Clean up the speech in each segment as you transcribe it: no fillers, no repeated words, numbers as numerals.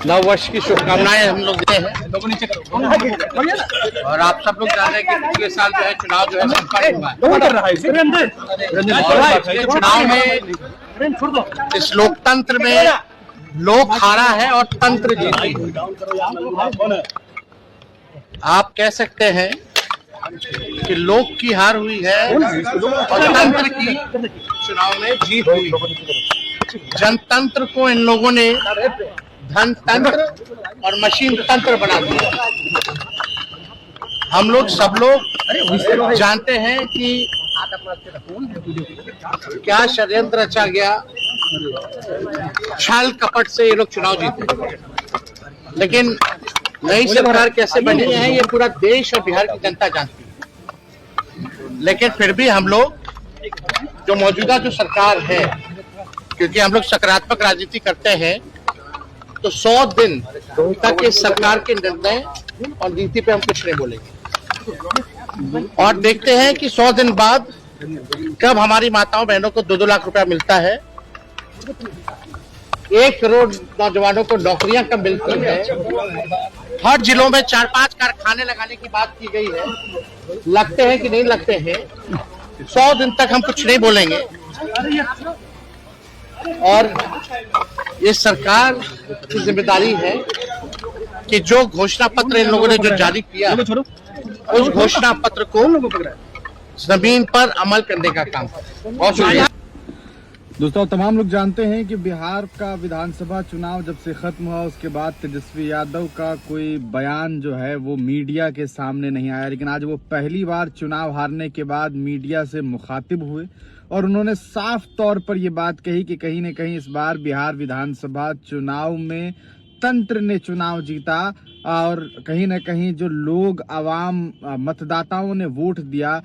नव वर्ष की शुभकामनाएं हम लोग देते हैं। और आप सब लोग जान रहे हैं कि पिछले साल जो है चुनाव जो है संपन्न हुआ है। और इस चुनाव में इस लोकतंत्र में लोक हारा है और तंत्र जीती है। आप कह सकते हैं कि लोक की हार हुई है और तंत्र की चुनाव में जीत हुई। जनतंत्र को इन लोगों ने धन तंत्र और मशीन तंत्र बना दिया। हम लोग सब लोग जानते हैं कि क्या षड्यंत्र रचा गया, छल कपट से ये लोग चुनाव जीते। लेकिन नई सरकार कैसे बनी है ये पूरा देश और बिहार की जनता जानती है। लेकिन फिर भी हम लोग जो मौजूदा जो सरकार है, क्योंकि हम लोग सकारात्मक राजनीति करते हैं, तो 100 दिन तक इस सरकार के निर्णय और नीति पे हम कुछ नहीं बोलेंगे। और देखते हैं कि 100 दिन बाद कब हमारी माताओं बहनों को 2-2 लाख रुपया मिलता है, 1 करोड़ नौजवानों को नौकरियां कब मिलती है, हर जिलों में 4-5 कारखाने लगाने की बात की गई है। लगते हैं कि नहीं लगते हैं, 100 दिन तक हम कुछ नहीं बोलेंगे। और ये सरकार की जिम्मेदारी है कि जो घोषणा पत्र इन लोगों ने जो जारी किया, उस घोषणा पत्र को जमीन पर अमल करने का काम करें। बहुत शुक्रिया। दोस्तों, तमाम लोग जानते हैं कि बिहार का विधानसभा चुनाव जब से खत्म हुआ उसके बाद तेजस्वी यादव का कोई बयान जो है वो मीडिया के सामने नहीं आया। लेकिन आज वो पहली बार चुनाव हारने के बाद मीडिया से मुखातिब हुए और उन्होंने साफ तौर पर ये बात कही कि कहीं न कहीं इस बार बिहार विधानसभा चुनाव में तंत्र ने चुनाव जीता और कहीं न कहीं जो लोग आवाम मतदाताओं ने वोट दिया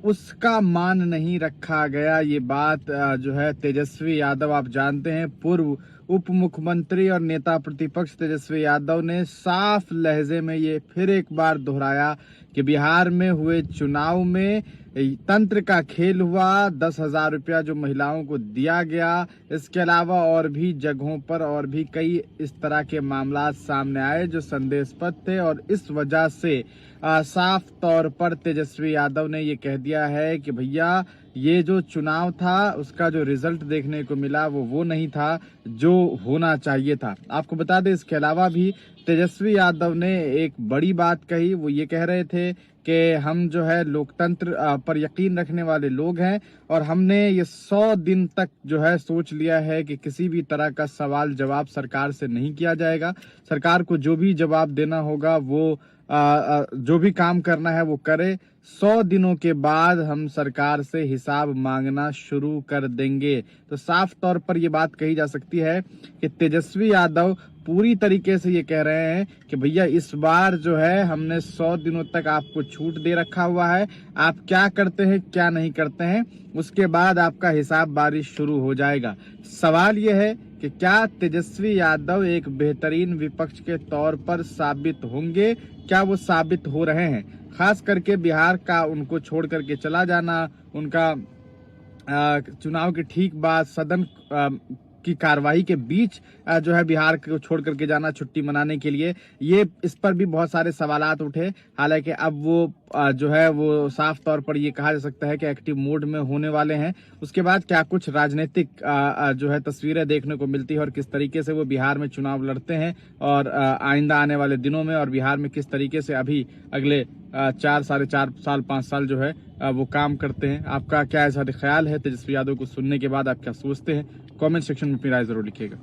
उसका मान नहीं रखा गया। ये बात जो है तेजस्वी यादव, आप जानते हैं पूर्व उप मुख्यमंत्री और नेता प्रतिपक्ष तेजस्वी यादव ने साफ लहजे में ये फिर एक बार दोहराया कि बिहार में हुए चुनाव में तंत्र का खेल हुआ। 10,000 रुपया जो महिलाओं को दिया गया, इसके अलावा और भी जगहों पर और भी कई इस तरह के मामला सामने आए जो संदेहास्पद थे। और इस वजह से साफ तौर पर तेजस्वी यादव ने ये कह दिया है कि भैया ये जो चुनाव था उसका जो रिजल्ट देखने को मिला वो नहीं था जो होना चाहिए था। आपको बता दें, इसके अलावा भी तेजस्वी यादव ने एक बड़ी बात कही। वो ये कह रहे थे कि हम जो है लोकतंत्र पर यकीन रखने वाले लोग हैं और हमने ये 100 दिन तक जो है सोच लिया है कि किसी भी तरह का सवाल जवाब सरकार से नहीं किया जाएगा। सरकार को जो भी जवाब देना होगा वो जो भी काम करना है वो करे। 100 दिनों के बाद हम सरकार से हिसाब मांगना शुरू कर देंगे। तो साफ तौर पर ये बात कही जा सकती है कि तेजस्वी यादव पूरी तरीके से ये कह रहे हैं कि भैया इस बार जो है हमने 100 दिनों तक आपको छूट दे रखा हुआ है, आप क्या करते हैं क्या नहीं करते हैं उसके बाद आपका हिसाब बारिश शुरू हो जाएगा। सवाल यह है कि क्या तेजस्वी यादव एक बेहतरीन विपक्ष के तौर पर साबित होंगे? क्या वो साबित हो रहे हैं? खास करके बिहार का उनको छोड़ करके चला जाना, उनका चुनाव के ठीक बाद सदन की कार्रवाई के बीच जो है बिहार को छोड़ करके जाना छुट्टी मनाने के लिए, ये इस पर भी बहुत सारे सवालात उठे। हालांकि अब वो जो है वो साफ तौर पर ये कहा जा सकता है कि एक्टिव मोड में होने वाले हैं। उसके बाद क्या कुछ राजनीतिक जो है तस्वीरें देखने को मिलती है और किस तरीके से वो बिहार में चुनाव लड़ते हैं और आइंदा आने वाले दिनों में और बिहार में किस तरीके से अभी अगले 4, 4.5 साल 5 साल जो है वो काम करते हैं। आपका क्या ऐसा ख्याल है? तेजस्वी यादव को सुनने के बाद आप क्या सोचते हैं? कमेंट सेक्शन में अपनी राय जरूर लिखिएगा।